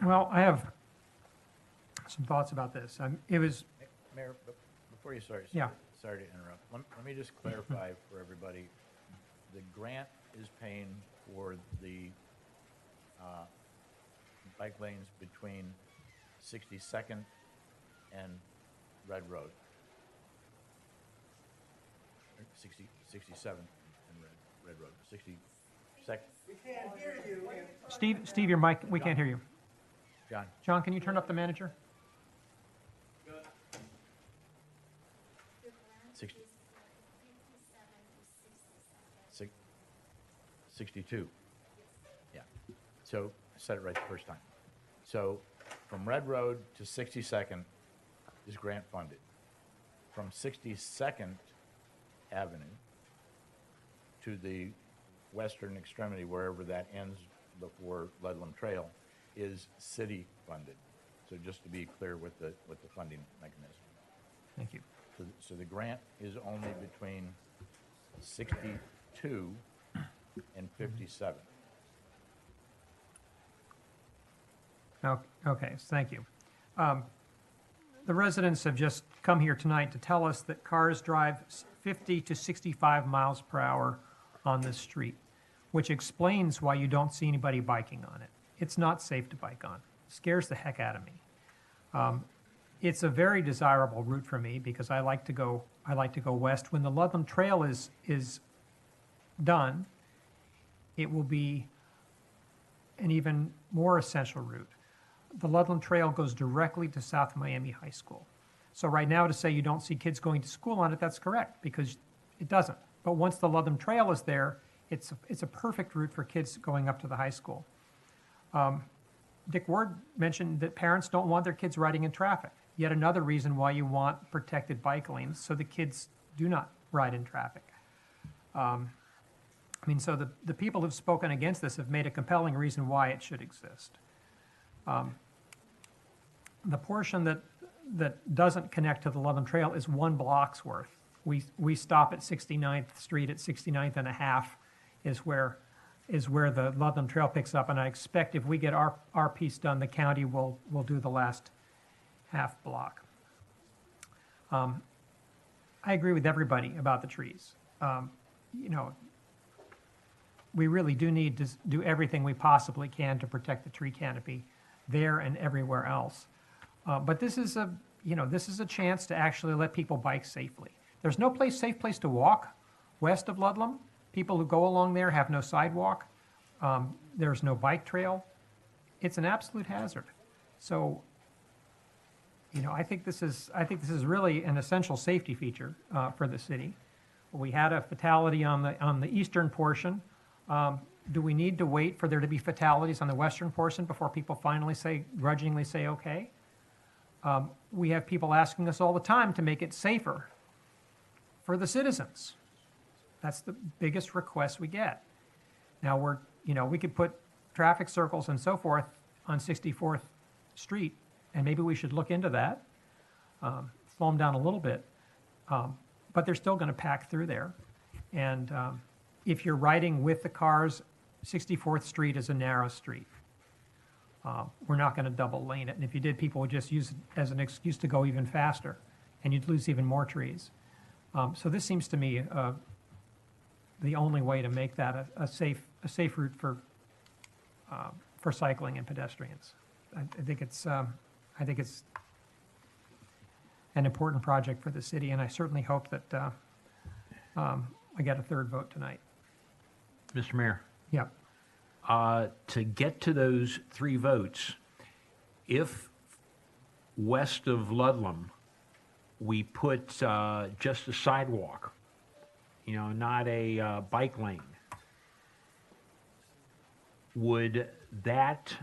Well, I have some thoughts about this. It was, Mayor, before you start, Yeah. sorry to interrupt. Let me just clarify for everybody. The grant is paying for the bike lanes between 62nd and Red Road. 67 and Red Road. 62nd. Steve, your mic, we can't hear you. John? John, can you turn up the manager? 60. 62. Yeah. So I said it right the first time. So from Red Road to 62nd is grant funded. From 62nd Avenue to the western extremity, wherever that ends before Ludlam Trail, is city funded. So just to be clear with the funding mechanism. Thank you. So the grant is only between 62 and 57. Okay, thank you. The residents have just come here tonight to tell us that cars drive 50 to 65 miles per hour on this street, which explains why you don't see anybody biking on it. It's not safe to bike on. It scares the heck out of me. It's a very desirable route for me because I like to go west. When the Ludlam Trail is done, it will be an even more essential route. The Ludlam Trail goes directly to South Miami High School. So right now to say you don't see kids going to school on it, that's correct, because it doesn't. But once the Ludlam Trail is there, it's a perfect route for kids going up to the high school. Dick Ward mentioned that parents don't want their kids riding in traffic. Yet another reason why you want protected bike lanes, so the kids do not ride in traffic. So the people who've spoken against this have made a compelling reason why it should exist. The portion that doesn't connect to the Ludlam Trail is 1 block's worth. We stop at 69th Street at 69th and a half is where the Ludlam Trail picks up, and I expect if we get our piece done, the county will do the last half block. I agree with everybody about the trees. We really do need to do everything we possibly can to protect the tree canopy there and everywhere else. But this is a chance to actually let people bike safely. There's no safe place to walk west of Ludlam. People who go along there have no sidewalk. There's no bike trail. It's an absolute hazard. So, I think this is really an essential safety feature for the city. We had a fatality on the eastern portion. Do we need to wait for there to be fatalities on the western portion before people finally grudgingly say okay? We have people asking us all the time to make it safer for the citizens. That's the biggest request we get. Now we could put traffic circles and so forth on 64th Street, and maybe we should look into that, slow them down a little bit, but they're still going to pack through there. And if you're riding with the cars, 64th Street is a narrow street. We're not going to double lane it, and if you did, people would just use it as an excuse to go even faster, and you'd lose even more trees. So this seems to me the only way to make that a safe route for cycling and pedestrians. I think it's an important project for the city, and I certainly hope that I get a third vote tonight. Mr. Mayor, Yeah. to get to those 3 votes, if west of Ludlam, we put just a sidewalk, not a bike lane, would that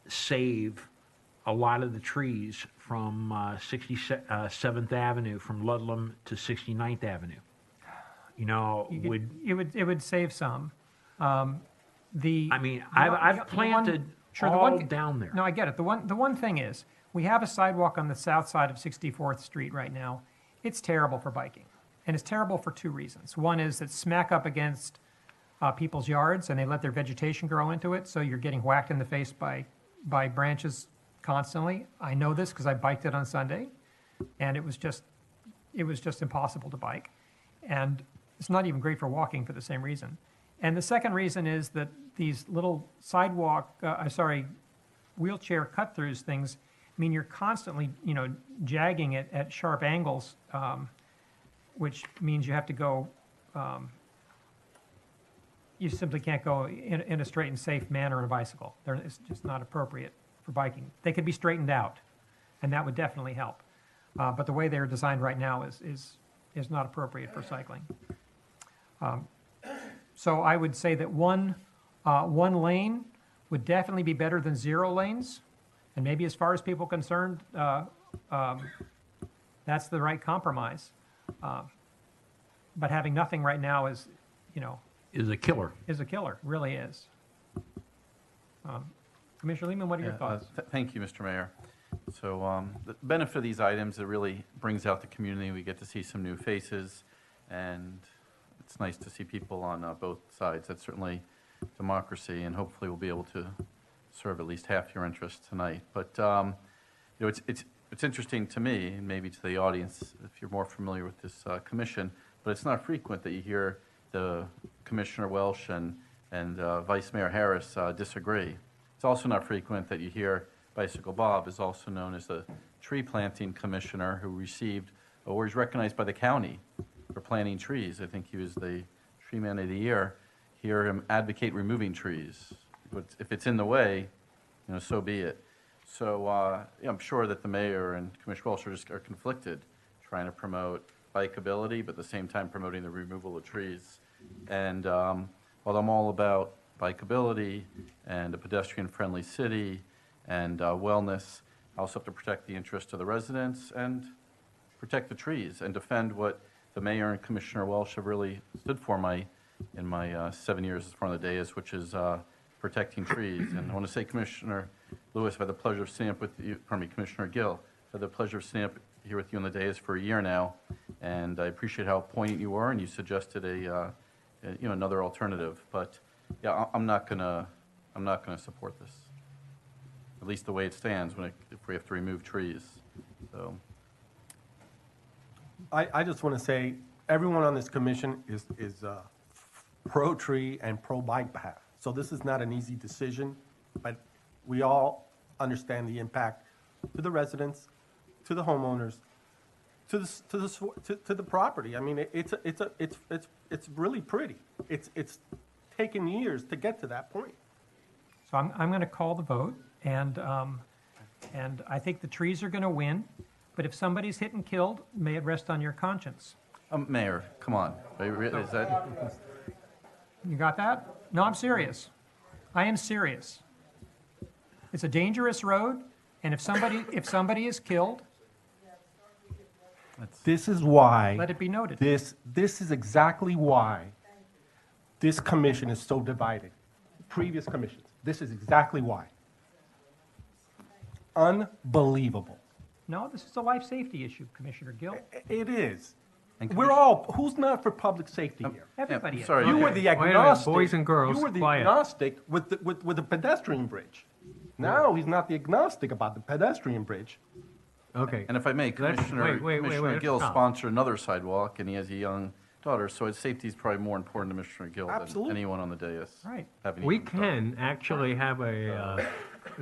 save a lot of the trees from 67th Avenue, from Ludlam to 69th Avenue? It would save some. I've planted down there. No, I get it. The one thing is, we have a sidewalk on the south side of 64th Street right now. It's terrible for biking, and it's terrible for 2 reasons. One is it's smack up against people's yards and they let their vegetation grow into it, so you're getting whacked in the face by branches constantly. I know this because I biked it on Sunday, and it was just impossible to bike. And it's not even great for walking for the same reason. And the second reason is that these little wheelchair cut-throughs things, I mean, you're constantly, jagging it at sharp angles, which means you have to go, you simply can't go in a straight and safe manner on a bicycle. It's just not appropriate for biking. They could be straightened out, and that would definitely help. But the way they're designed right now is not appropriate for cycling. So I would say that one lane would definitely be better than 0 lanes. And maybe as far as people concerned, that's the right compromise. But having nothing right now is Is a killer. really is. Commissioner Liebman, what are your thoughts? Thank you, Mr. Mayor. So the benefit of these items, it really brings out the community. We get to see some new faces, and it's nice to see people on both sides. That's certainly democracy, and hopefully we'll be able to serve at least half your interest tonight. But it's interesting to me, and maybe to the audience, if you're more familiar with this commission, but it's not frequent that you hear the Commissioner Welsh and Vice Mayor Harris disagree. It's also not frequent that you hear Bicycle Bob is also known as the tree planting commissioner who received, or is recognized by the county for planting trees. I think he was the Tree Man of the Year. Hear him advocate removing trees. But if it's in the way, so be it. So I'm sure that the mayor and Commissioner Welsh are conflicted, trying to promote bikeability, but at the same time promoting the removal of trees. And while I'm all about bikeability and a pedestrian-friendly city and wellness, I also have to protect the interest of the residents and protect the trees and defend what the mayor and Commissioner Welsh have really stood for in my 7 years in front of the dais, which is protecting trees. And I want to say, Commissioner Lewis, I've had the pleasure of sitting up with you, Commissioner Gill, I've had the pleasure of sitting up here with you on the dais for a year now, and I appreciate how poignant you were, and you suggested another alternative. But yeah, I'm not gonna support this, at least the way it stands if we have to remove trees. So I just want to say, everyone on this commission is pro-tree and pro-bike path. So this is not an easy decision, but we all understand the impact to the residents, to the homeowners, to the property. I mean, it's really pretty. It's taken years to get to that point. So I'm going to call the vote, and I think the trees are going to win. But if somebody's hit and killed, may it rest on your conscience. Mayor, come on. Is that? You got that? No, I'm serious. I am serious. It's a dangerous road, and if somebody is killed, This is why. let it be noted. This is exactly why this commission is so divided. Previous commissions. This is exactly why. Unbelievable. No, this is a life safety issue, Commissioner Gill. It is. And We're all, who's not for public safety here? Everybody is. Sorry. You were okay. the Wait a minute, agnostic. boys and girls, You were the quiet. agnostic with the pedestrian bridge. Now he's not the agnostic about the pedestrian bridge. Okay. And if I may, Let's- Commissioner wait, Gill stop. sponsored another sidewalk, and he has a young daughter, so his safety is probably more important to Commissioner Gill than Absolutely. anyone on the dais. Right. having We even daughter. can actually have a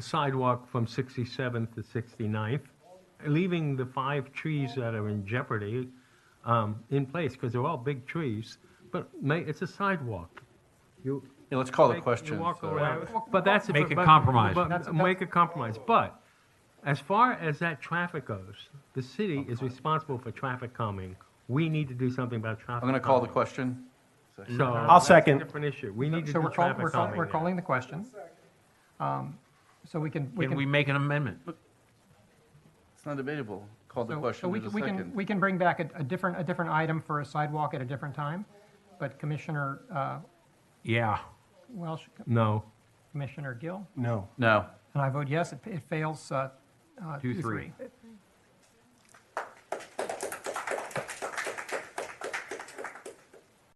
sidewalk from 67th to 69th, leaving the 5 trees that are in jeopardy in place, because they're all big trees, but it's a sidewalk. You Yeah, let's call the you question. walk so- around, but that's. Make a but- compromise. but That's- Make a compromise, but as far as that traffic goes, the city is responsible for traffic calming. We need to do something about traffic I'm going to call the calming. question. So I'll that's second. a different issue. We need to So do we're call- traffic we're call- calming. we're there. calling the question. So we can, Can we make an amendment? It's not debatable. Call the so question we in a can, second. we can bring back a different item for a sidewalk at a different time, but Commissioner Yeah. Welsh, No. Commissioner Gill, No. No. and I vote yes, it fails 2-3.